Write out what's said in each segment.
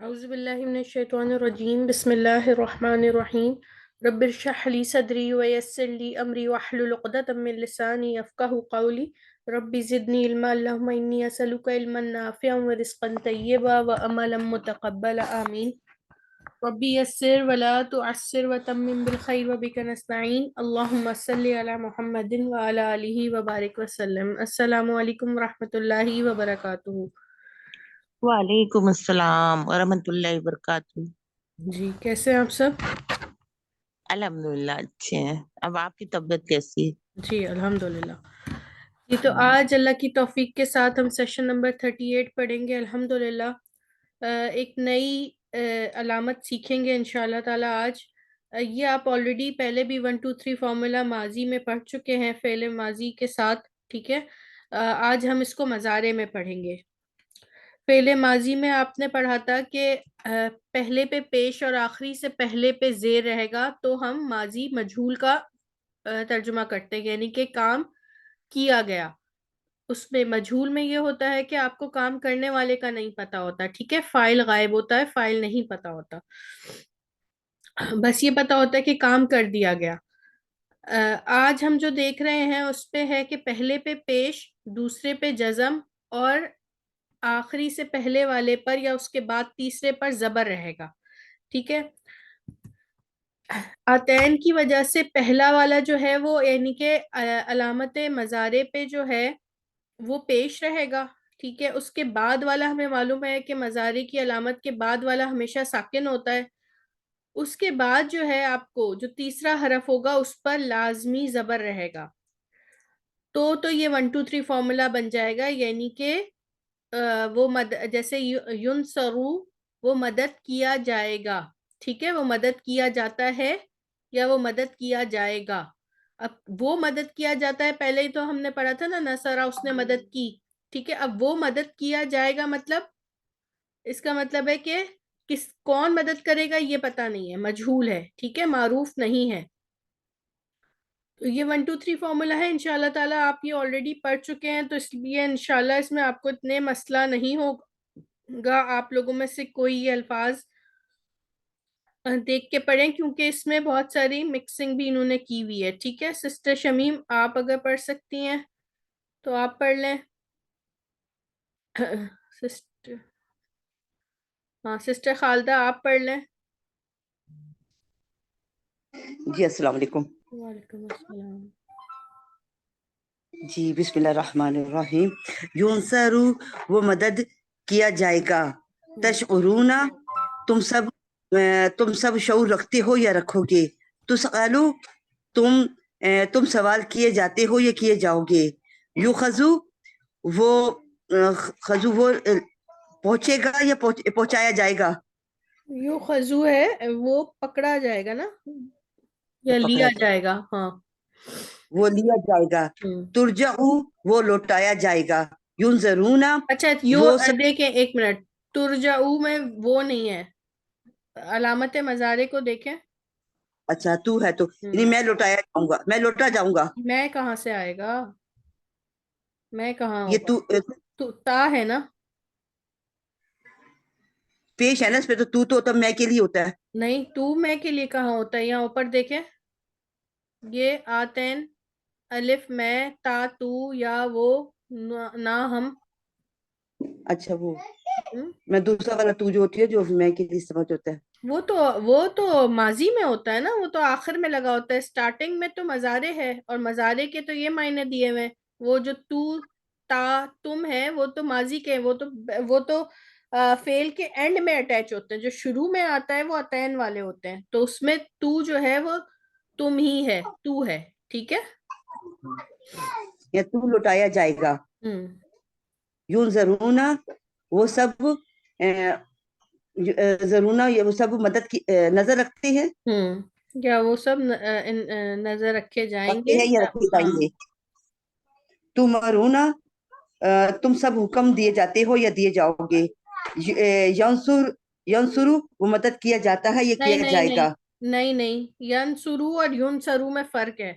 اعوذ باللہ من الشیطان الرجیم بسم اللہ الرحمن الرحیم رب اشرح لی صدری ویسر لی امری واحلل عقدۃ من لسانی یفقہوا قولی رب زدنی علما اللہم انی اسألک علما نافعا ورزقا طیبا وعملا متقبلا آمین رب یسر ولا تعسر وتمم بالخیر وبک نستعین اللہم صلی علی محمد وعلی آلہ وبارک وسلم۔ السلام علیکم ورحمۃ اللہ وبرکاتہ۔ وعلیکم السلام ورحمۃ اللہ وبرکاتہ۔ جی کیسے ہیں آپ سب؟ الحمدللہ اچھے ہیں۔ اب آپ کی طبیعت کیسی ہے؟ جی الحمدللہ۔ یہ تو آج اللہ کی توفیق کے ساتھ ہم سیشن نمبر 38 پڑھیں گے الحمدللہ۔ ایک نئی علامت سیکھیں گے انشاءاللہ تعالی آج۔ یہ آپ آلریڈی پہلے بھی 1 2 3 فارمولا ماضی میں پڑھ چکے ہیں فعل ماضی کے ساتھ، ٹھیک ہے۔ آج ہم اس کو مضارع میں پڑھیں گے۔ فعل ماضی میں آپ نے پڑھا تھا کہ پہلے پہ پیش اور آخری سے پہلے پہ زیر رہے گا تو ہم ماضی مجہول کا ترجمہ کرتے ہیں، یعنی کہ کام کیا گیا۔ اس میں مجہول میں یہ ہوتا ہے کہ آپ کو کام کرنے والے کا نہیں پتا ہوتا، ٹھیک ہے، فاعل غائب ہوتا ہے، فاعل نہیں پتا ہوتا، بس یہ پتا ہوتا ہے کہ کام کر دیا گیا۔ آج ہم جو دیکھ رہے ہیں اس پہ ہے کہ پہلے پہ پیش، دوسرے پہ جزم اور آخری سے پہلے والے پر یا اس کے بعد تیسرے پر زبر رہے گا، ٹھیک ہے۔ آتین کی وجہ سے پہلا والا جو ہے وہ یعنی کہ علامت مضارع پہ جو ہے وہ پیش رہے گا، ٹھیک ہے۔ اس کے بعد والا ہمیں معلوم ہے کہ مضارع کی علامت کے بعد والا ہمیشہ ساکن ہوتا ہے۔ اس کے بعد جو ہے آپ کو جو تیسرا حرف ہوگا اس پر لازمی زبر رہے گا۔ تو یہ 1 2 3 فارمولا بن جائے گا، یعنی کہ وہ جیسے ینصرو وہ مدد کیا جائے گا، ٹھیک ہے، وہ مدد کیا جاتا ہے یا وہ مدد کیا جائے گا۔ اب وہ مدد کیا جاتا ہے پہلے ہی تو ہم نے پڑھا تھا نا، نصرہ اس نے مدد کی، ٹھیک ہے۔ اب وہ مدد کیا جائے گا مطلب اس کا مطلب ہے کہ کون مدد کرے گا یہ پتا نہیں ہے، مجہول ہے، ٹھیک ہے، معروف نہیں ہے۔ تو یہ 1 2 3 فارمولا ہے انشاءاللہ تعالیٰ، آپ یہ آلریڈی پڑھ چکے ہیں تو اس لیے انشاءاللہ اس میں آپ کو اتنے مسئلہ نہیں ہوگا۔ آپ لوگوں میں سے کوئی یہ الفاظ دیکھ کے پڑھیں کیونکہ اس میں بہت ساری مکسنگ بھی انہوں نے کی ہوئی ہے، ٹھیک ہے۔ سسٹر شمیم آپ اگر پڑھ سکتی ہیں تو آپ پڑھ لیں۔ سسٹر ہاں سسٹر خالدہ آپ پڑھ لیں۔ جی السلام علیکم۔ وعلیکم السلام۔ جی بسم اللہ الرحمن الرحیم۔ یونصرو وہ مدد کیا جائے گا، تشعرون تم سب شعور رکھتے ہو یا رکھو گے، تسألو تم سوال کیے جاتے ہو یا کیے جاؤ گے، یوخذو وہ خذو وہ پہنچے گا یا پہنچایا جائے گا، یو خضو ہے وہ پکڑا جائے گا نا، یا پکڑا لیا جائے جائے گا، ہاں۔ وہ لیا جائے گا، ہم۔ ترجعو وہ لوٹایا جائے گا، ینظرون اچھا وہ سب۔ دیکھیں ایک منٹ، ترجعو میں وہ نہیں ہے، علامت مضارع کو دیکھیں۔ اچھا تو ہے تو یعنی میں لوٹایا جاؤں گا، میں لوٹا جاؤں گا، میں کہاں سے آئے گا، میں کہاں یہ ہوگا، تو تا ہے نا، پیش ہے نا اس پہ، تو تب میں کے لیے ہوتا ہے۔ نہیں تو میں کے لیے کہاں ہوتا ہے، یہاں اوپر دیکھیں، یہ آتین الف میں تا تو یا وہ نہ ہم۔ اچھا وہ ہم؟ میں دوسرا والا تو جو ہوتی ہے جو میں کے لیے استعمال ہوتا ہے۔ وہ تو ماضی میں ہوتا ہے نا، وہ تو آخر میں لگا ہوتا ہے، سٹارٹنگ میں تو مضارع ہے اور مضارع کے تو یہ معنی دیے ہوئے ہیں۔ وہ جو تو تا تم ہے وہ تو ماضی کے، وہ تو فعل کے اینڈ میں اٹیچ ہوتے ہیں، جو شروع میں آتا ہے وہ عطین والے ہوتے ہیں، تو اس میں تو جو ہے وہ تم ہی ہے، تو ہے، ٹھیک ہے۔ یا تو لوٹایا جائے گا، ہم۔ ینظرون وہ سب ضرور یہ وہ سب مدد کی نظر رکھتے ہیں، یا وہ سب نظر رکھے جائیں گے، یا رکھے جائیں ہاں۔ گے، تمرون تم سب حکم دیے جاتے ہو یا دیے جاؤ گے، ینصرو وہ مدد کیا جاتا ہے یا نہیں کیا نہیں جائے نہیں گا، نہیں نہیں، ینسرو اور یونسرو میں فرق ہے،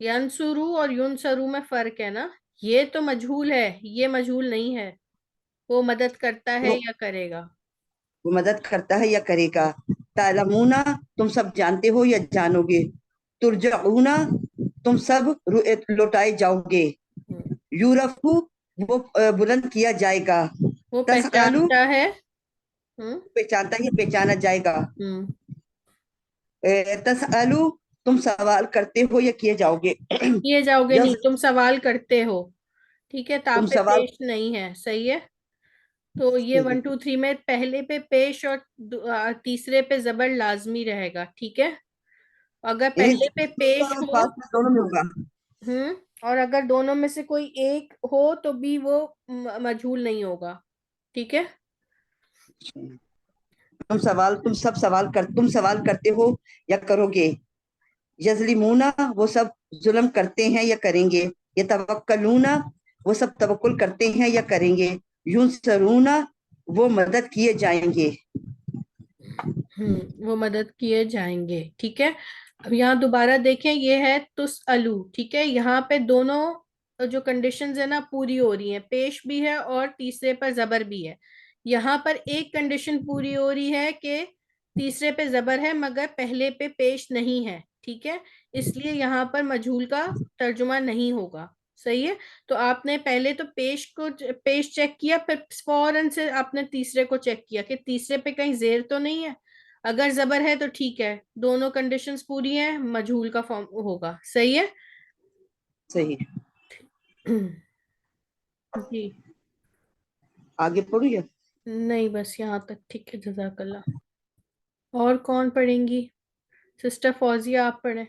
ینسرو اور یونسرو میں فرق ہے نا، یہ تو مجہول ہے، یہ مجہول نہیں ہے، وہ مدد کرتا ہے وہ یا کرے گا۔ وہ مدد کرتا ہے یا کرے گا. تعلمونا تم سب جانتے ہو یا جانو گے. ترجعونا تم سب لوٹائے جاؤ گے. یورفو وہ بلند کیا جائے گا. وہ تسالو پہچانتا ہے. پہچانتا ہے یا پہچانا جائے گا. ہم تسالو تم سوال کرتے ہو یا کیے جاؤ گے. کیے جاؤ گے نہیں، یس تم سوال کرتے ہو. ٹھیک ہے، تم تاپے سوال. پیش نہیں ہے. صحیح ہے. تو یہ 1 2 3 میں پہلے پہ پیش اور تیسرے پہ زبر لازمی رہے گا. ٹھیک ہے، اگر پہلے پہ پیش ہو دونوں میں ہوگا. اور اگر دونوں میں سے کوئی ایک ہو تو بھی وہ مجہول نہیں ہوگا. ٹھیک ہے. تم سوال کرتے ہو یا کرو گے. یظلمونا وہ سب ظلم کرتے ہیں یا کریں گے. یتوکلونا وہ سب توکل کرتے ہیں یا کریں گے. ینصرونا وہ مدد کیے جائیں گے. وہ مدد کیے جائیں گے. ٹھیک ہے. اب یہاں دوبارہ دیکھیں، یہ ہے تسألو. ٹھیک ہے، یہاں پہ دونوں جو کنڈیشنز ہیں نا پوری ہو رہی ہیں، پیش بھی ہے اور تیسرے پر زبر بھی ہے. یہاں پر ایک کنڈیشن پوری ہو رہی ہے کہ تیسرے پہ زبر ہے مگر پہلے پہ پیش نہیں ہے. ٹھیک ہے، اس لیے یہاں پر مجہول کا ترجمہ نہیں ہوگا. صحیح ہے. تو آپ نے پہلے تو پیش چیک کیا، پھر فوراً سے آپ نے تیسرے کو چیک کیا کہ تیسرے پہ کہیں زیر تو نہیں ہے. اگر زبر ہے تو ٹھیک ہے، دونوں کنڈیشنز پوری ہیں، مجہول کا فارم ہوگا. صحیح ہے. صحیح. جی آگے پڑھو یا نہیں، بس یہاں تک. ٹھیک ہے، جزاک اللہ. اور کون پڑھیں گی؟ سسٹر فوزیہ آپ پڑھیں.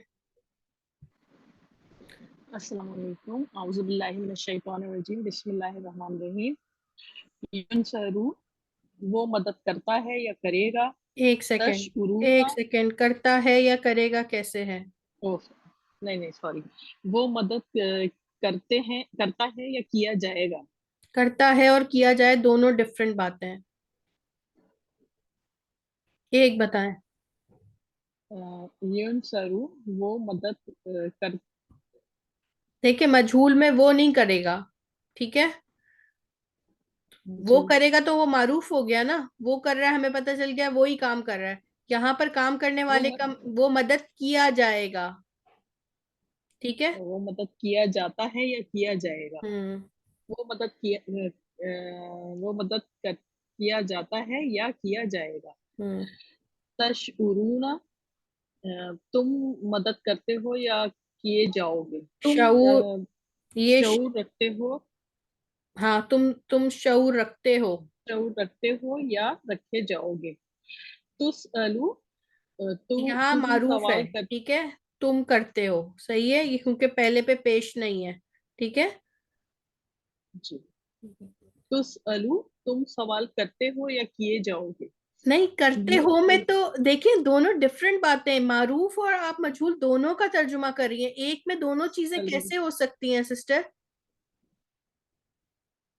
السلام علیکم. اعوذ باللہ من الشیطان الرجیم. بسم اللہ الرحمن الرحیم. ینصرو وہ مدد کرتا ہے یا کرے گا. ایک تشعرون سیکنڈ کرتا ہے یا کرے گا کیسے ہے؟ نہیں سوری، وہ مدد کرتا ہے یا کیا جائے گا. کرتا ہے اور کیا جائے دونوں ڈفرینٹ باتیں ہیں. ایک بتائیں. ینصرو وہ مدد کر دیکھیں مجہول میں وہ نہیں کرے گا. ٹھیک ہے، وہ جی کرے گا تو وہ معروف ہو گیا نا، وہ کر رہا ہے، ہمیں پتہ چل گیا وہی کام کر رہا ہے. یہاں پر کام کرنے والے کا وہ مدد کیا جائے گا. ٹھیک ہے. وہ مدد کیا جاتا ہے یا کیا جائے گا. ہم وہ مدد کیا جاتا ہے یا کیا جائے گا. ہم تشعرون تم مدد کرتے ہو یا کیے جاؤ گے. تم شعور یہ شعور رکھتے ہو. ہاں، تم شعور رکھتے ہو. شعور رکھتے ہو یا رکھے جاؤ گے. تسألو یہاں تم معروف ہے. سوال کر. ٹھیک ہے، تم کرتے ہو. صحیح ہے، یہ کیونکہ پہلے پہ پیش نہیں ہے. ٹھیک ہے. جی. تسألو تم سوال کرتے ہو یا کیے جاؤ گے. نہیں، کرتے ہو میں تو دیکھیں دونوں ڈفرینٹ باتیں ہیں. معروف اور آپ مجہول دونوں کا ترجمہ کر رہی ہیں، ایک میں دونوں چیزیں کیسے ہو سکتی ہیں سسٹر؟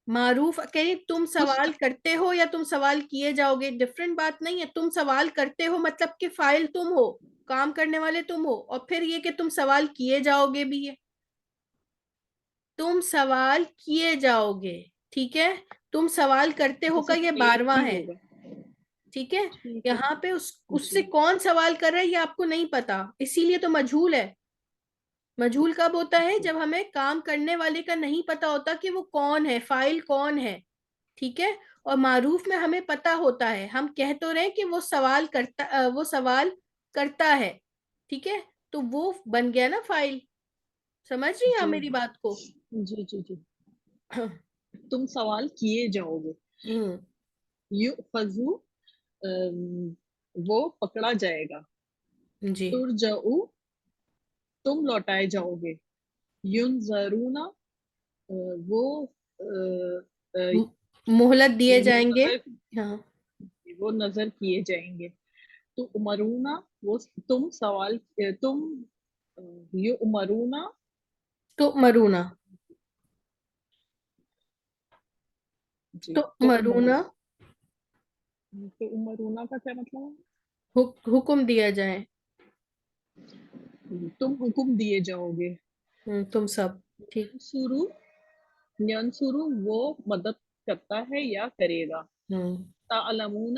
معروف کہیں تم سوال کرتے ہو یا تم سوال کیے جاؤ گے، ڈفرینٹ بات نہیں ہے. تم سوال کرتے ہو مطلب کہ فاعل تم ہو، کام کرنے والے تم ہو، اور پھر یہ کہ تم سوال کیے جاؤ گے بھی ہے. تم سوال کیے جاؤ گے. ٹھیک ہے، تم سوال کرتے ہو کا یہ 12واں ہے. ٹھیک ہے، یہاں پہ اس سے کون سوال کر رہا ہے یہ آپ کو نہیں پتا، اسی لیے تو مجہول ہے. مجہول کب ہوتا ہے؟ جب ہمیں کام کرنے والے کا نہیں پتا ہوتا کہ وہ کون ہے، فاعل کون ہے. ٹھیک ہے. اور معروف میں ہمیں پتا ہوتا ہے، ہم کہہ تو رہے کہ وہ سوال کرتا ہے. ٹھیک ہے، تو وہ بن گیا نا فاعل. سمجھ رہی ہیں آپ میری بات کو؟ جی جی جی. تم سوال کیے جاؤ گے. یؤخذو وہ پکڑا جائے گا. جی. ترجعو تم لوٹائے جاؤ گے. ینظرون وہ مہلت دیے جائیں گے. ہاں، وہ نظر کیے جائیں گے. تو امرونا وہ تم سوال تم یؤمرونا تو مرونا. جی. تو مرونا تو امرونا کا کیا مطلب ہے؟ حکم دیا جائے. تم حکم دیے جاؤ گے. تم سب. ٹھیک. سرو ینصرو وہ مدد کرتا ہے یا کرے گا. تعلمون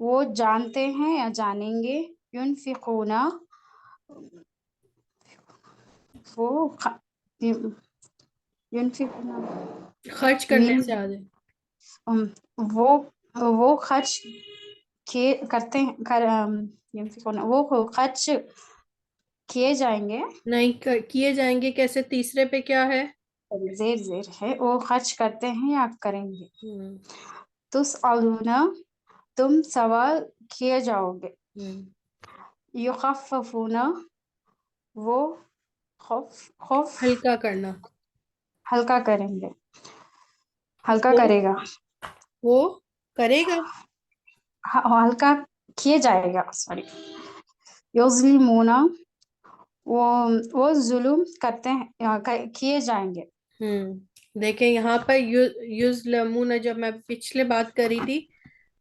وہ جانتے ہیں یا جانیں گے. ينفقون وہ ينفقون خرچ کرنے من سے آگے. وہ خرچ کرتے ہیں ينفقون وہ خرچ کیے جائیں گے. نہیں کیے جائیں گے کیسے؟ تیسرے پہ کیا ہے؟ زیر ہے. وہ خرچ کرتے ہیں یا کریں گے. تسألون تم سوال کیے جاؤ گے. یخففون وہ خوف ہلکا کرنا. ہلکا کریں گے. ہلکا وہ کرے گا. وہ کرے گا. ہلکا کیے جائے گا. سوری. یظلمون وہ ظلم کرتے ہیں کیے جائیں گے. دیکھیں یہاں پر یظلمون، جب میں پچھلے بات کری تھی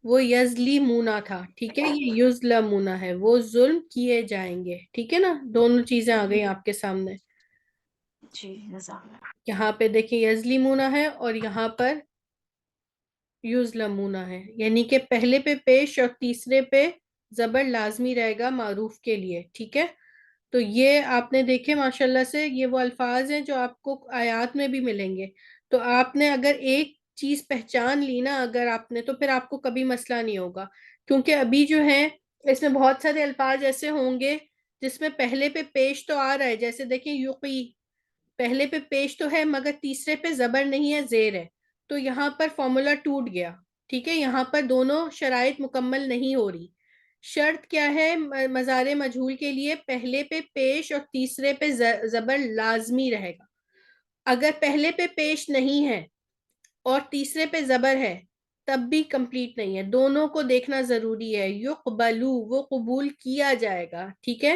وہ یظلیمونا تھا، ٹھیک ہے، یہ یظلمونا ہے، وہ ظلم کیے جائیں گے. ٹھیک ہے نا، دونوں چیزیں آ گئی آپ کے سامنے. جی جزاک اللہ. یہاں پہ دیکھیں یظلیمونا ہے اور یہاں پر یظلمونا ہے، یعنی کہ پہلے پہ پیش اور تیسرے پہ زبر لازمی رہے گا معروف کے لیے. ٹھیک ہے، تو یہ آپ نے دیکھے ماشاءاللہ سے یہ وہ الفاظ ہیں جو آپ کو آیات میں بھی ملیں گے. تو آپ نے اگر ایک چیز پہچان لی نا اگر آپ نے، تو پھر آپ کو کبھی مسئلہ نہیں ہوگا. کیونکہ ابھی جو ہے اس میں بہت سارے الفاظ ایسے ہوں گے جس میں پہلے پہ پیش تو آ رہا ہے، جیسے دیکھیں یقی، پہلے پہ پیش تو ہے مگر تیسرے پہ زبر نہیں ہے، زیر ہے. تو یہاں پر فارمولا ٹوٹ گیا. ٹھیک ہے، یہاں پر دونوں شرائط مکمل نہیں ہو رہی. شرط کیا ہے مضارع مجہول کے لیے؟ پہلے پہ پیش اور تیسرے پہ زبر لازمی رہے گا. اگر پہلے پہ پیش نہیں ہے اور تیسرے پہ زبر ہے تب بھی کمپلیٹ نہیں ہے. دونوں کو دیکھنا ضروری ہے. یقبلو وہ قبول کیا جائے گا. ٹھیک ہے،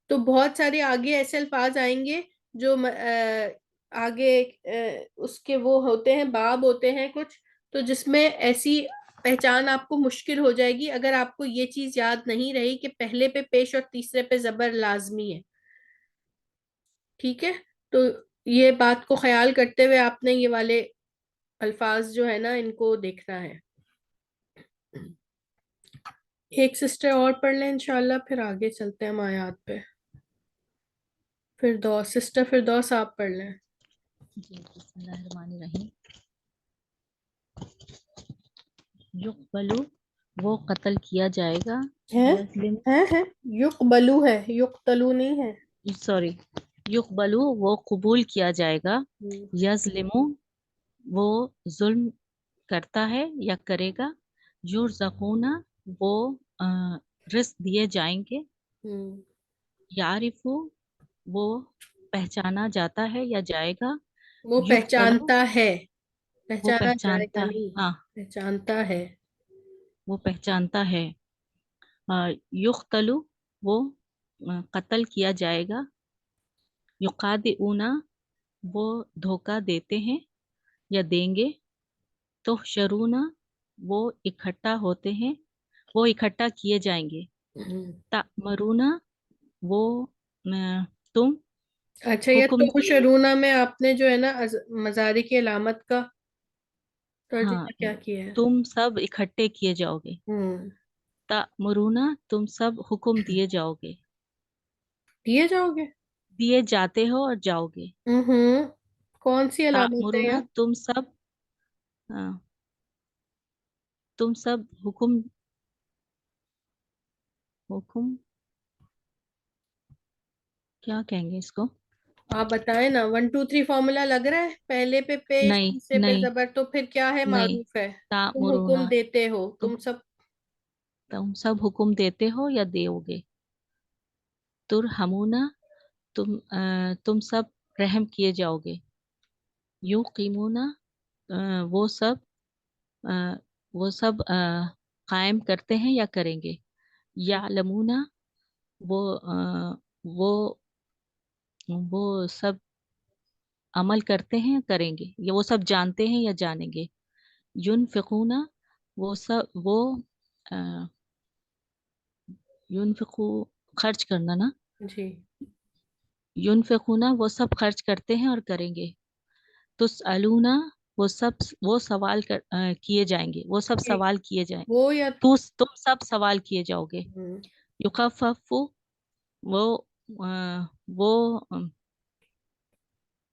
تو بہت سارے آگے ایسے الفاظ آئیں گے جو آگے اس کے وہ ہوتے ہیں، باب ہوتے ہیں کچھ، تو جس میں ایسی پہچان آپ کو مشکل ہو جائے گی اگر آپ کو یہ چیز یاد نہیں رہی کہ پہلے پہ پیش اور تیسرے پہ زبر لازمی ہے. ٹھیک ہے، تو یہ بات کو خیال کرتے ہوئے آپ نے یہ والے الفاظ جو ہے نا ان کو دیکھنا ہے. ایک سسٹر اور پڑھ لیں انشاءاللہ، پھر آگے چلتے ہیں ہم آیات پہ. فردوس، سسٹر فردوس آپ پڑھ لیں. جی بسم اللہ الرحمن الرحیم. یقبلو وہ قتل کیا جائے گا. یظلم ہے یقبلو ہے، یقتلو نہیں ہے. سوری یقبلو وہ قبول کیا جائے گا. یظلمو وہ ظلم کرتا ہے یا کرے گا. یرزقون وہ رزق دیے جائیں گے. یعرفو وہ پہچانا جاتا ہے یا جائے گا. وہ یقتلو پہچانتا ہے، وہ پہچانا جائے گا پہچانتا، نہیں، ہاں پہچانتا ہے. وہ پہچانتا ہے. یقتلو وہ قتل کیا جائے گا. یقادئون وہ دھوکہ دیتے ہیں یا دیں گے. تحشرون وہ اکٹھا ہوتے ہیں، وہ اکٹھا کیے جائیں گے. تأمرون وہ تم اچھا، یہ حکم تو شرونا میں آپ نے جو ہے نا مضارع کی علامت کا ہاں ترجمہ کیا کیا ہے؟ تم سب اکٹھے کیے جاؤ گے. تأمرون تم سب حکم دیے جاؤ گے، دیے جاؤ گے. دیے جاتے ہو اور جاؤ گے. کون سی علامت ہے تأمرون یہاں؟ تم سب حکم کیا کہیں گے اس کو؟ آپ بتائیں نا. 1 2 3 فارمولا لگ رہا ہے؟ پہلے پہ پیش، نہیں تیسرے پہ نہیں زبر، تو پھر کیا ہے؟ نہیں. معروف ہے. تم تأمرون حکم دیتے ہو، تم تم سب حکم دیتے ہو یا دیو گے. ترحمون تم سب رحم کیے جاؤ گے. یقیمون وہ سب قائم کرتے ہیں یا کریں گے. یعلمون وہ سب عمل کرتے ہیں کریں گے، یا وہ سب جانتے ہیں یا جانیں گے. ينفقون وہ ينفقو خرچ کرنا نا. جی. ينفقون وہ سب خرچ کرتے ہیں اور کریں گے. تسألون وہ سوال کیے جائیں گے، وہ سب سوال کیے جائیں گے، وہ یا تم سب سوال کیے جاؤ گے. ہم، یخفف وہ وہ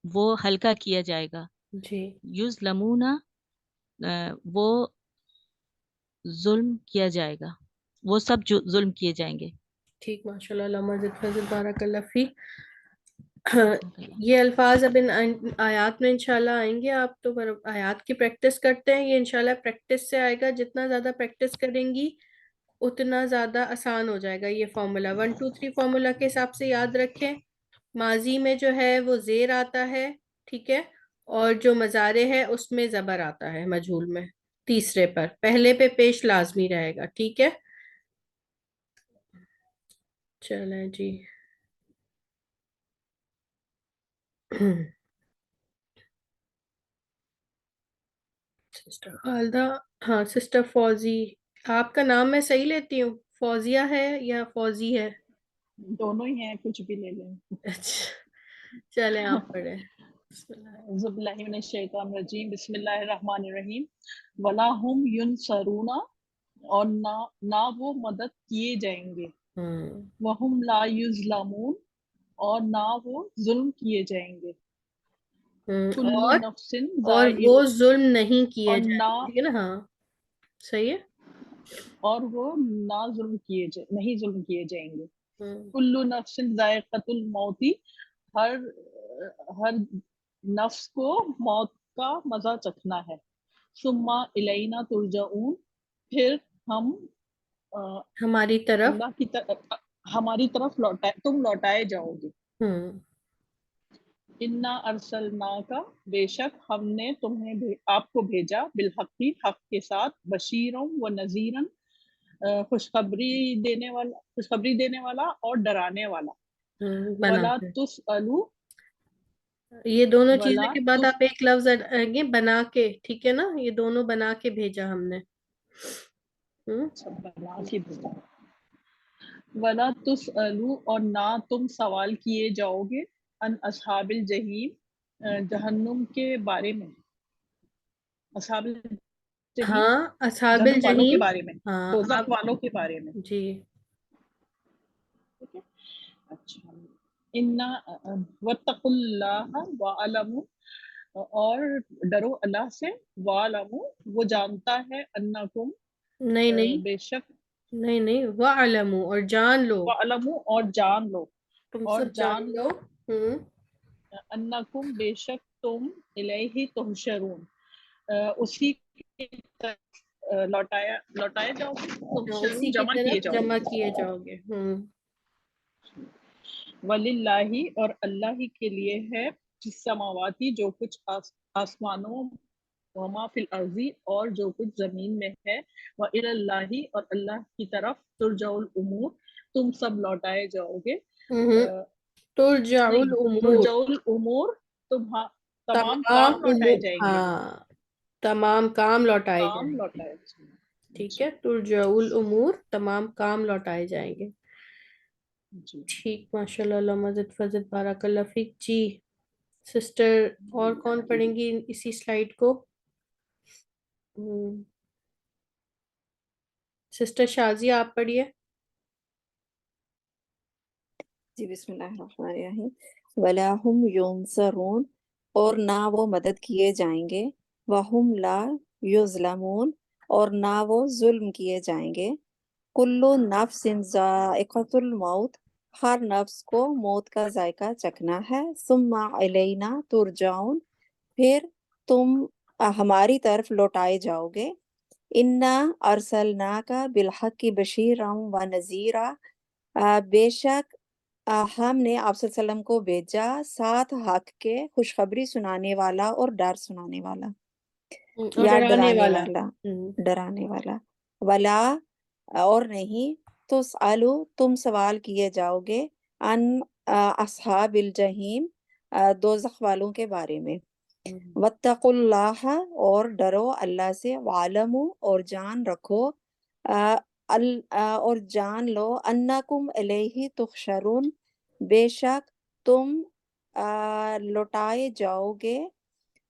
وہ ہلکا کیا جائے گا. جی یظلمون وہ ظلم کیا جائے گا، وہ سب جو ظلم کیے جائیں گے. ٹھیک، ماشاء اللہ، علامہ زد فضل بارک اللہ فی. جزاک اللہ. یہ الفاظ اب ان آیات میں انشاءاللہ آئیں گے. آپ تو آیات کی پریکٹس کرتے ہیں، یہ انشاءاللہ پریکٹس سے آئے گا. جتنا زیادہ پریکٹس کریں گی اتنا زیادہ آسان ہو جائے گا. یہ فارمولا 1 2 3 فارمولا کے حساب سے یاد رکھیں. ماضی میں جو ہے وہ زیر آتا ہے، ٹھیک ہے، اور جو مضارع ہے اس میں زبر آتا ہے مجہول میں تیسرے پر. پہلے پہ پیش لازمی رہے گا، ٹھیک ہے. چلیں جی. سسٹر خالدہ، ہاں سسٹر فوزی، آپ کا نام میں صحیح لیتی ہوں، فوزیہ ہے یا فوزی ہے؟ دونوں ہی ہیں، کچھ بھی لے لیں. اچھا چلیں آپ پڑھیں. بسم اللہ. اعوذ باللہ من الشیطان الرجیم، بسم اللہ الرحمن الرحیم. ولا ہم ینصرون، اور نہ وہ مدد کیے جائیں گے. وہم لا یظلمون، اور نہ وہ ظلم کیے جائیں گے. کل اور نفس اور ذائق، وہ ظلم نہیں کیے اور جائیں نہ گے، ٹھیک ہے نا؟ ہاں صحیح ہے. اور وہ نہ ظلم نہیں ظلم کیے جائیں گے. ہم، کل نفس ذائقۃ الموت، ہر ہر نفس کو موت کا مزہ چکھنا ہے. ثم الینا ترجعون، پھر ہم ہماری طرف. اللہ کی طرف، ہماری طرف تم لوٹائے جاؤ گے. ہم، انا ارسلناک، بے شک ہم نے آپ کو بھیجا، بالحق، حق کے ساتھ، بشیروں و نذیرن، خوشخبری دینے والا اور ڈرانے والا. بنا ولا کے. تسألوا، یہ دونوں چیزوں ولا کے بعد آپ ایک لفظ آگے بنا کے، ٹھیک ہے نا، یہ دونوں بنا کے بھیجا ہم نے. ولا تسألوا، اور نہ تم سوال کیے جاؤ گے، ان اصحاب الجحیم، جہنم کے بارے میں. اصحاب الجحیم ہاں اصحاب جہنم والوں کے الجحیم. بارے میں، ہاں دوزخ آپ والوں کے بارے میں. جی. ٹھیک ہے، اچھا. واتقوا اللہ وعلموا، اور ڈرو اللہ سے، وعلموا، وہ جانتا ہے، انکم، نہیں نہیں بے شک، نہیں نہیں، وَعْلَمُوا، اور جان لو، وعلموا، اور جان لو، تم اور سب جان جان لو. لو، انکم، بے شک تم، الیہ تحشرون، اسی کی طرف لوٹائے جاؤ گے. اسی تحشرون کی جمع کیے طرف جاؤ جمع گے. کیے جاؤ گے. وللہ، اور اللہ ہی کے لیے ہے، السماواتی، جو کچھ آسمانوں، وما فی الارض، اور جو کچھ زمین میں ہے، وإلی اللہ، اور اللہ کی طرف، ترجع الامور، تم سب لوٹائے جاؤ گے. ترجع نہیں، الامور، ترجع الامور، تمام تمام کام لوٹائے امور، جائیں گے. ہاں تمام کام لوٹائے کام جائیں گے. لوٹائے جائیں گے. ٹھیک ہے، ترجع الامور، تمام کام لوٹائے جائیں گے. جی. ٹھیک، ماشاء اللہ، علامہ زد فضل بارک اللہ فیک. جی سسٹر، اور کون پڑھیں گی اسی سلائیڈ کو؟ سسٹر شازیہ آپ پڑھیے. جی بسم اللہ الرحمن الرحیم. ولا هم ینصرون، اور نہ وہ مدد کیے جائیں گے. وہم لا یظلمون، اور نہ وہ ظلم کیے جائیں گے. کل نفس ذائقۃ الموت، ہر نفس کو موت کا ذائقہ چکھنا ہے. ثم الینا ترجعون، پھر تم ہماری طرف لوٹائے جاؤ گے. انا ارسلناک بالحق بشیرا و نذیرا، بے شک ہم نے آپ صلی اللہ علیہ وسلم کو بھیجا ساتھ حق کے، خوشخبری سنانے والا اور ڈر سنانے والا، اور یا ڈرانے ڈرانے والا. والا، ڈرانے والا. ولا، اور نہیں، تسألو، تم سوال کیے جاؤ گے، ان اصحاب الجحیم، دوزخ والوں کے بارے میں. واتقوا اللہ، اور ڈرو اللہ سے، وعلموا، اور جان رکھو، اور جان لو، انکم الیہ تحشرون، بے شک تم لوٹائے جاؤ گے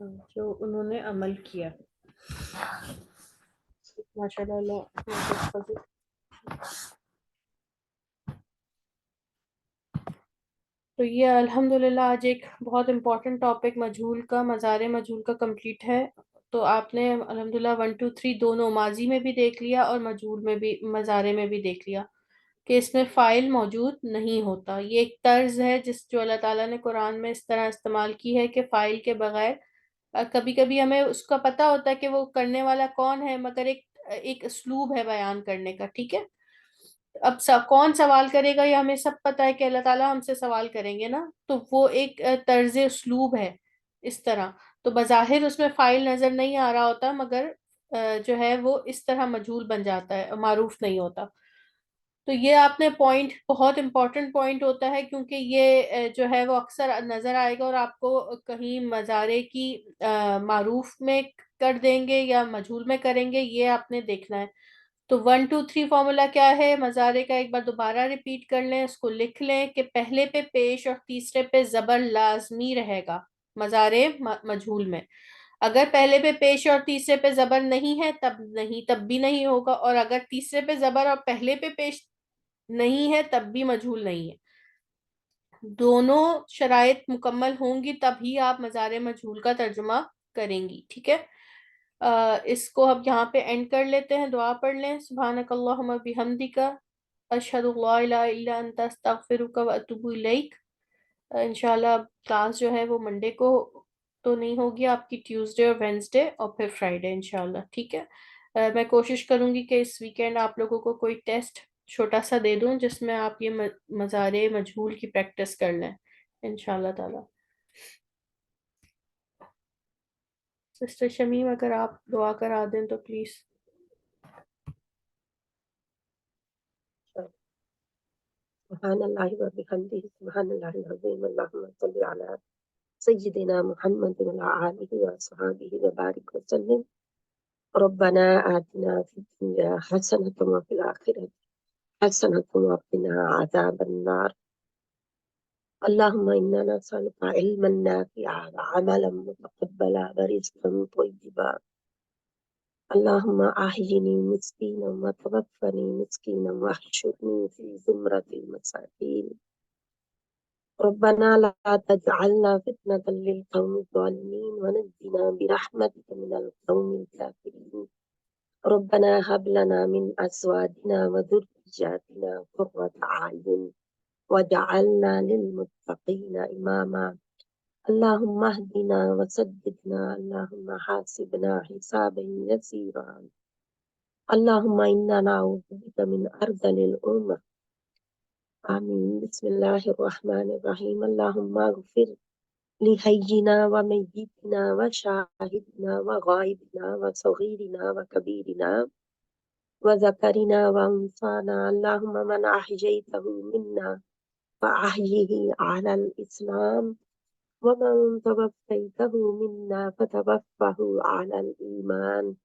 جو انہوں نے عمل کیا. ماشاء اللہ. تو یہ الحمدللہ آج ایک بہت امپورٹنٹ ٹاپک مجہول کا، مزار مجہول کا کمپلیٹ ہے. تو آپ نے الحمدللہ 1 2 3 دونوں ماضی میں بھی دیکھ لیا اور مجہول میں بھی، مزارے میں بھی دیکھ لیا کہ اس میں فائل موجود نہیں ہوتا. یہ ایک طرز ہے جو اللہ تعالیٰ نے قرآن میں اس طرح استعمال کی ہے کہ فائل کے بغیر کبھی کبھی ہمیں اس کا پتہ ہوتا ہے کہ وہ کرنے والا کون ہے، مگر ایک اسلوب ہے بیان کرنے کا. ٹھیک ہے، اب کون سوال کرے گا یہ ہمیں سب پتہ ہے کہ اللہ تعالیٰ ہم سے سوال کریں گے نا، تو وہ ایک طرز اسلوب ہے اس طرح. تو بظاہر اس میں فائل نظر نہیں آ رہا ہوتا، مگر جو ہے وہ اس طرح مجہول بن جاتا ہے، معروف نہیں ہوتا. تو یہ آپ نے پوائنٹ، بہت امپورٹنٹ پوائنٹ ہوتا ہے، کیونکہ یہ جو ہے وہ اکثر نظر آئے گا اور آپ کو کہیں مزارے کی معروف میں کر دیں گے یا مجہول میں کریں گے، یہ آپ نے دیکھنا ہے. تو 1 2 3 فارمولا کیا ہے مزارے کا، ایک بار دوبارہ ریپیٹ کر لیں، اس کو لکھ لیں کہ پہلے پہ پیش اور تیسرے پہ زبر لازمی رہے گا مزارے مجہول میں. اگر پہلے پہ پیش اور تیسرے پہ زبر نہیں ہے تب بھی نہیں ہوگا، اور اگر تیسرے پہ زبر اور پہلے پہ پیش نہیں ہے تب بھی مجہول نہیں ہے. دونوں شرائط مکمل ہوں گی تب ہی آپ مزار مجہول کا ترجمہ کریں گی. ٹھیک ہے، اس کو اب یہاں پہ اینڈ کر لیتے ہیں. دعا پڑھ لیں. سبحانک اللہم بحمدک اشہد ان لا الہ الا انت استغفرک و اتوب الیک. انشاءاللہ اب کلاس جو ہے وہ منڈے کو تو نہیں ہوگی، آپ کی ٹیوزڈے اور وینسڈے اور پھر فرائیڈے انشاءاللہ. ٹھیک ہے، میں کوشش کروں گی کہ اس ویکینڈ آپ لوگوں کو کوئی ٹیسٹ چھوٹا سا دے دوں جس میں آپ یہ مزار مجہول کی پریکٹس کر لیں انشاءاللہ تعالی. سسٹر شمیم اگر آپ دعا کرا دیں تو پلیز. سبحان اللہ و بحمدہ سبحان اللہ العظیم اللہم صلی علی سیدنا محمد وعلی آلہ وصحبہ وبارک وسلم. ربنا آتنا فی الدنیا حسنۃ وفی الآخرۃ حسنۃ وقنا عذاب النار. اللهم إنا نسألك علما نافعا وعملا متقبلا ورزقا طيبا. اللهم أحيني مسكينا وتوفني مسكينا واحشرني في زمرة المساكين. ربنا لا تجعلنا فتنة للقوم الظالمين ونجنا برحمتك من القوم الكافرين. ربنا هب لنا من أزواجنا وذرياتنا قرة أعين وجعلنا للمتقين إماما. اللهم اهدنا وسددنا. اللهم حاسبنا حسابا يسيرا. اللهم إنا نعوذ بك من أرذل الأمة. آمين. بسم الله الرحمن الرحيم. اللهم اغفر لحينا وميتنا وشاهدنا وغائبنا وصغيرنا وكبيرنا وذكرنا وأنثانا. اللهم من أحييته منا فأحيه على الإسلام ومن توفيته منا فتوفه على الإيمان.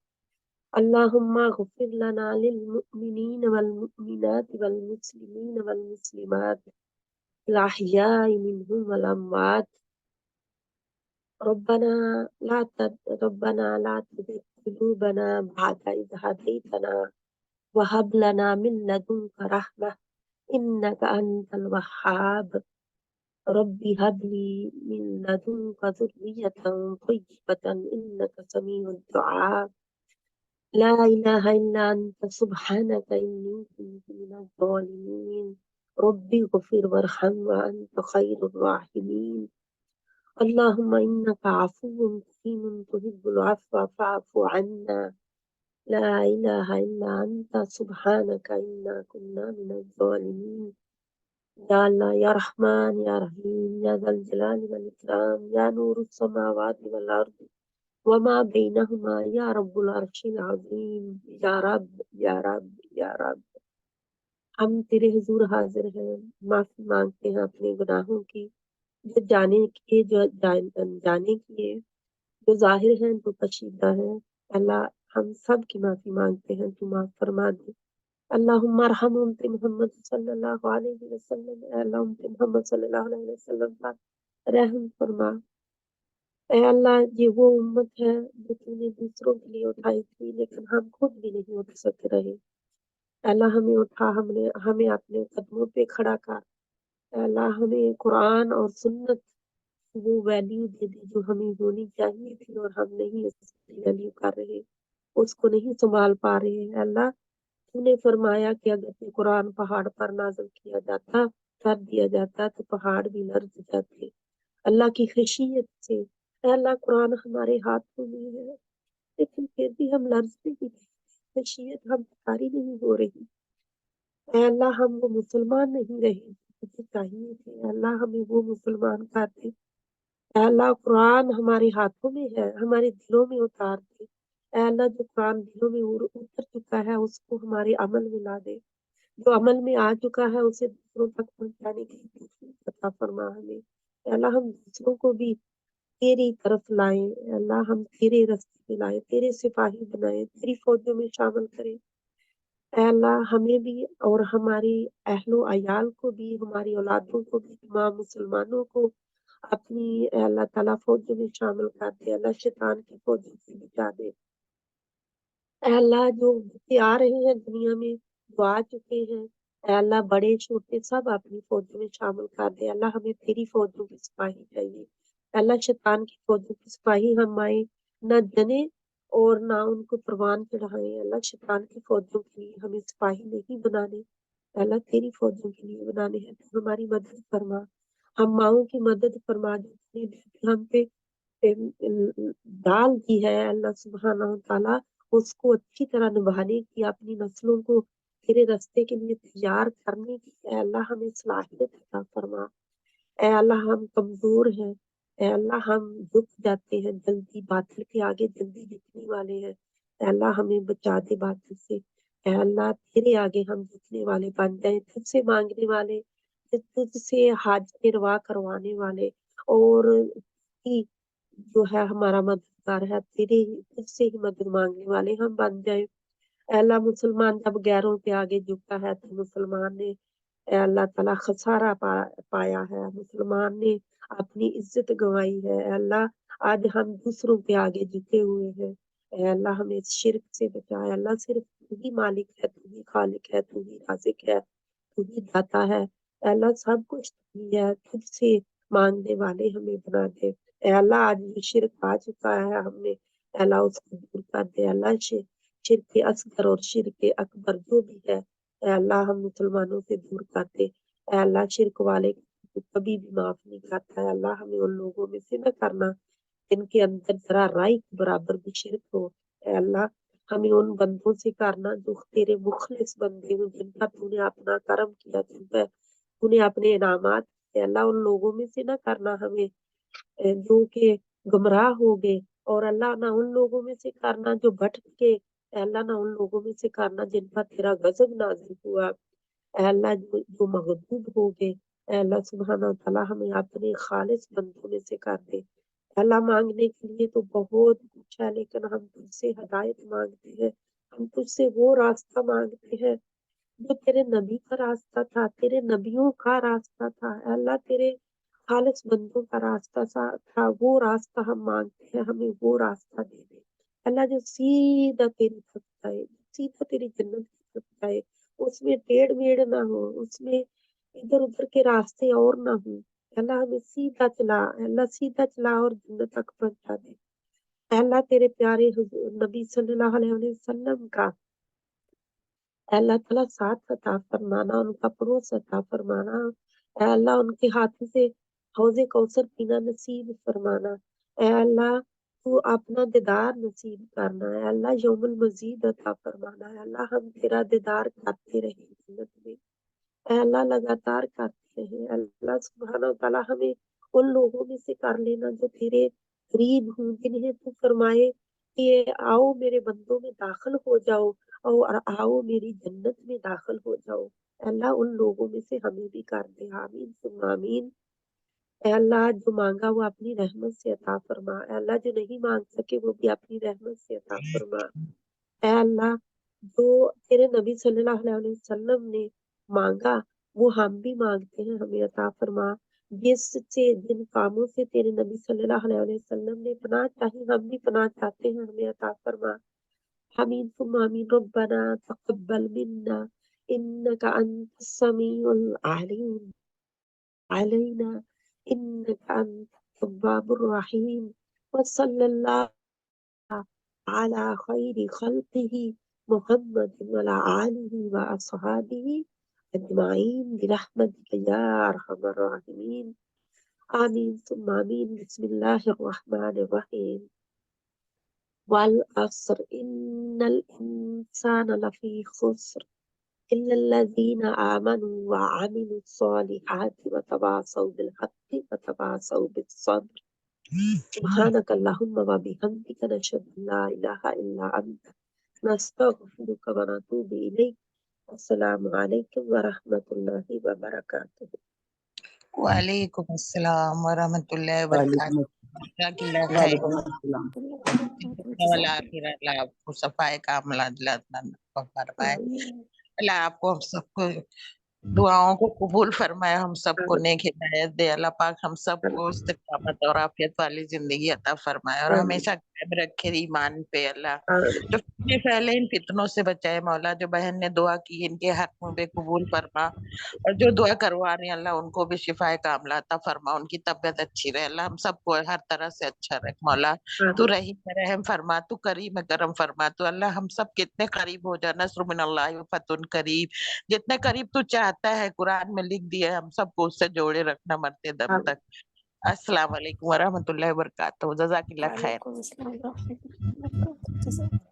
اللهم اغفر لنا للمؤمنين والمؤمنات والمسلمين والمسلمات الأحياء منهم والأموات. ربنا لا تزغ قلوبنا بعد إذ هديتنا وهب لنا من لدنك رحمة إنك أنت الوهاب. ربي هب لي من لدنك ذرية طيبة إنك سميع الدعاء. لا إله إلا أنت سبحانك إني كنت من الظالمين. ربي اغفر وارحم وأنت خير الراحمين. اللهم إنك عفو كريم تحب العفو فاعف عنا. لا إله إلا أنت سبحانك إنا كنا من الظالمين. يا الله يا رحمن يا رحيم يا ذا الجلال والإكرام يا نور السماوات والأرض وما بينهما يا رب العرش العظيم. يا رب يا رب يا رب. ہم تیرے حضور حاضر ہیں، معافی مانگتے ہیں اپنے گناہوں کی، جو جانے کیے جو جانے کیے، جو ظاہر ہیں جو کشیدہ ہیں. اللہ ہم سب کی معافی مانگتے ہیں، تو معاف فرما دے. اللہم ارحم امت محمد صلی اللہ علیہ وسلم. اے اللہ امت محمد صلی اللہ علیہ وسلم پر رحم فرما. اے اللہ یہ وہ امت ہے جو تو نے دوسروں کے لیے اٹھائی تھی لیکن ہم خود بھی نہیں اٹھ سکے رہے. اے اللہ ہمیں اٹھا، ہمیں اپنے قدموں پہ کھڑا کر. اے اللہ ہمیں قرآن اور سنت وہ ویلیو دے دی جو ہمیں ہونی چاہیے تھی اور ہم نہیں اس کی ویلیو کر رہے، اس کو نہیں سنبھال پا رہے ہیں. اللہ تو نے فرمایا کہ اگر یہ قرآن پہاڑ پر نازل کیا جاتا، کر دیا جاتا تو پہاڑ بھی لرز جاتے اللہ کی خشیت سے. اے اللہ قرآن ہمارے ہاتھوں میں ہے لیکن پھر بھی ہم لرزتے ہی خشیت ہم کاری نہیں ہو رہی. اے اللہ ہم وہ مسلمان نہیں رہے مجھے چاہیے تھے. اے اللہ ہمیں وہ مسلمان کر دے. اے اللہ قرآن ہمارے ہاتھوں میں ہے، ہمارے دلوں میں اتار دے. اے اللہ جو قرآن دلوں میں اتر چکا ہے اس کو ہمارے عمل میں لا دے، جو عمل میں آ چکا ہے اسے دوسروں تک پہنچانے کی توفیق عطا فرما ہمیں. اے اللہ ہم دوسروں کو بھی تیری طرف لائیں. اے اللہ ہم تیرے رستے پہ لائیں، تیرے سپاہی بنائیں، تیری فوجوں میں شامل کریں. اے اللہ ہمیں بھی اور ہماری اہل و عیال کو بھی، ہماری اولادوں کو بھی، تمام مسلمانوں کو اپنی اے اللہ تعالیٰ فوجوں میں شامل کر دے. اللہ شیطان کی فوجوں سے بچا دے. اے اللہ جو بچے آ رہے ہیں دنیا میں، جو آ چکے ہیں، اے اللہ بڑے چھوٹے سب اپنی فوجوں میں شامل کر دے. اللہ ہمیں تیری فوجوں کی سپاہی چاہیے. اے اللہ شیطان کی فوجوں کی سپاہی ہم آئیں نہ جنے اور نہ ان کو پروان چڑھائیں. اللہ شیطان کی فوجوں کے لیے ہمیں سپاہی نہیں بنانے، اے اللہ تیری فوجوں کے لیے بنانے ہیں. تو ہماری مدد فرما، ہم ماؤں کی مدد فرما جو ہم پہ ڈال دی ہے. اللہ سبحانہ و تعالیٰ اس کو اچھی طرح نبھانے کی، اپنی نسلوں کو تیرے راستے کے لیے تیار کرنے کی اے اللہ ہمیں صلاحیت عطا فرما. اے اللہ ہم کمزور ہیں، اے اللہ ہم جھک جاتے ہیں جلدی، باطل کے آگے جلدی جھکنے والے ہیں. اے اللہ ہمیں بچا دے باطل سے. اے اللہ تیرے آگے ہم جھکنے والے بن جائیں، تجھ سے مانگنے والے، تجھ سے حاجت روا کروانے والے، اور جو ہے ہمارا مددگار ہے، تجھ سے ہی مدد مانگنے والے ہم بن جائیں. اے اللہ مسلمان جب غیروں کے آگے جھکتا ہے تو مسلمان نے اے اللہ تعالیٰ خسارہ پایا ہے، مسلمان نے اپنی عزت گنوائی ہے. اے اللہ آج ہم دوسروں کے آگے جھکے ہوئے ہیں. اے اللہ ہمیں اس شرک سے بچائے. اللہ صرف تو ہی مالک ہے، تو ہی خالق ہے، تو ہی رازق ہے، تو ہی داتا ہے. اے اللہ سب کچھ تو ہی ہے، تجھ سے مانگنے والے ہمیں بنا دے. اے اللہ آج یہ شرک آ چکا ہے ہم نے، اے اللہ اس کو دور کر دے. اللہ شرک اصغر اور شرک اکبر جو بھی ہے اے اللہ ہم مسلمانوں سے دور کر دے. اے اللہ شرک والے کو کبھی بھی معاف نہیں کرتا ہے. اللہ ہمیں ان لوگوں میں سے نہ کرنا جن کے اندر ذرا رائی کے برابر بھی شرک ہو. اے اللہ ہمیں ان بندوں سے کرنا جو تیرے مخلص بندے ہوں، جن کا تو نے اپنا کرم کیا، جن پہ تو نے اپنے انعامات. اے اللہ ان لوگوں میں سے نہ کرنا ہمیں جو کہ گمراہ ہو گئے، اور اللہ نہ ان لوگوں میں سے کرنا جو بھٹک کے، اے اللہ نہ ان لوگوں میں سے کرنا جن پر تیرا غضب نازل ہوا. اے اللہ جو مغضوب ہو گئے، اے اللہ سبحانہ و تعالیٰ ہمیں اپنے خالص بندوں میں سے کر دے. اے اللہ مانگنے کے لیے تو بہت کچھ ہے لیکن ہم تجھ سے ہدایت مانگتے ہیں، ہم تجھ سے وہ راستہ مانگتے ہیں جو تیرے نبی کا راستہ تھا، تیرے نبیوں کا راستہ تھا. اے اللہ تیرے خالص بندوں کا راستہ تھا، وہ راستہ ہم مانگتے ہیں، ہمیں وہ راستہ دے دے. اللہ جو سیدھا تیری طرف جائے، سیدھا تیری جنت کی طرف جائے، اس میں ٹیڑھ میڑھ نہ ہو، اس میں ادھر ادھر کے راستے اور نہ ہوں. اللہ ہمیں سیدھا چلا، اللہ سیدھا چلا اور جنت تک پہنچا دے. اے اللہ تیرے پیارے حضور نبی صلی اللہ علیہ وسلم کا اے اللہ تعالیٰ ساتھ عطا فرمانا، ان کا پڑوس عطا فرمانا. اے اللہ ان کے ہاتھوں سے حوض کوثر پینا نصیب فرمانا. اے اللہ تو اپنا دیدار نصیب کرنا. اے اللہ یوم المزید عطا فرمانا. اے اللہ ہم تیرا دیدار کرتے رہیں جنت میں، اے اللہ لگاتار کرتے رہیں. اللہ سبحانہ و تعالیٰ ہمیں ان لوگوں میں سے کر لینا جو تیرے قریب ہوں، جنہیں تو فرمائے کہ آؤ میرے بندوں میں داخل ہو جاؤ اور آؤ میری جنت میں داخل ہو جاؤ. اللہ ان لوگوں میں سے ہمیں بھی کر دے. آمین ثم آمین. اے اللہ جو مانگا وہ اپنی رحمت سے عطا فرما. اے اللہ جو نہیں مانگ سکے وہ بھی اپنی رحمت سے عطا فرما. اے اللہ جو تیرے نبی صلی اللہ علیہ وسلم نے مانگا وہ ہم بھی مانگتے ہیں، ہمیں عطا فرما. جس سے جن کاموں سے تیرے نبی صلی اللہ علیہ وسلم نے پناہ چاہی ہم بھی پناہ چاہتے ہیں، ہمیں عطا فرما۔ آمین ثم آمین۔ ربنا تقبل منا انك انت السميع العليم علينا انك انت التواب الرحيم وصلى الله على خير خلقه محمد وعلى آله وأصحابه أجمعين برحمتك يا أرحم الراحمين آمين ثم آمين۔ بسم الله الرحمن الرحيم۔ والعصر إن الإنسان لفي خسر إلا الذين آمنوا وعملوا الصالحات وتواصوا بالحق وتواصوا بالصبر۔ سبحانك اللهم وبحمدك نشهد أن لا إله إلا أنت نستغفرك ونتوب إليك۔ السلام عليكم ورحمة الله وبركاته۔ وعلیکم السلام ورحمۃ اللہ وعلیکم وبرکاتہ۔ جزاک اللہ خیر۔ وعلیکم السلام۔ اللہ آپ کو صفائے کاملہ فرمائے، اللہ آپ کو ہم سب کو دعاؤں کو قبول فرمائے، ہم سب کو نیک ہدایت دے، اللہ پاک ہم سب کو استقامت اور عافیت والی زندگی عطا فرمائے اور ہمیشہ قائم رکھے ایمان پہ۔ اللہ جو فتنے پھیلے ان فتنوں سے بچائے مولا، جو بہن نے دعا کی ان کے حق میں بے قبول فرما، اور جو دعا کروا رہے ہیں اللہ ان کو بھی شفائے کاملہ عطا فرما، ان کی طبیعت اچھی رہے، اللہ ہم سب کو ہر طرح سے اچھا رکھ مولا۔ تو رحیم رحم فرما، تو کریم کرم فرما، تو اللہ ہم سب کتنے قریب ہو جا، نصر من اللہ و فتح قریب، جتنے قریب تو چاہتا ہے قرآن میں لکھ دیا، ہم سب کو اس سے جوڑے رکھنا مرتے دم تک۔ السلام علیکم ورحمۃ اللہ وبرکاتہ۔ جزاک اللہ خیر۔ وعلیکم السلام ورحمۃ اللہ وبرکاتہ۔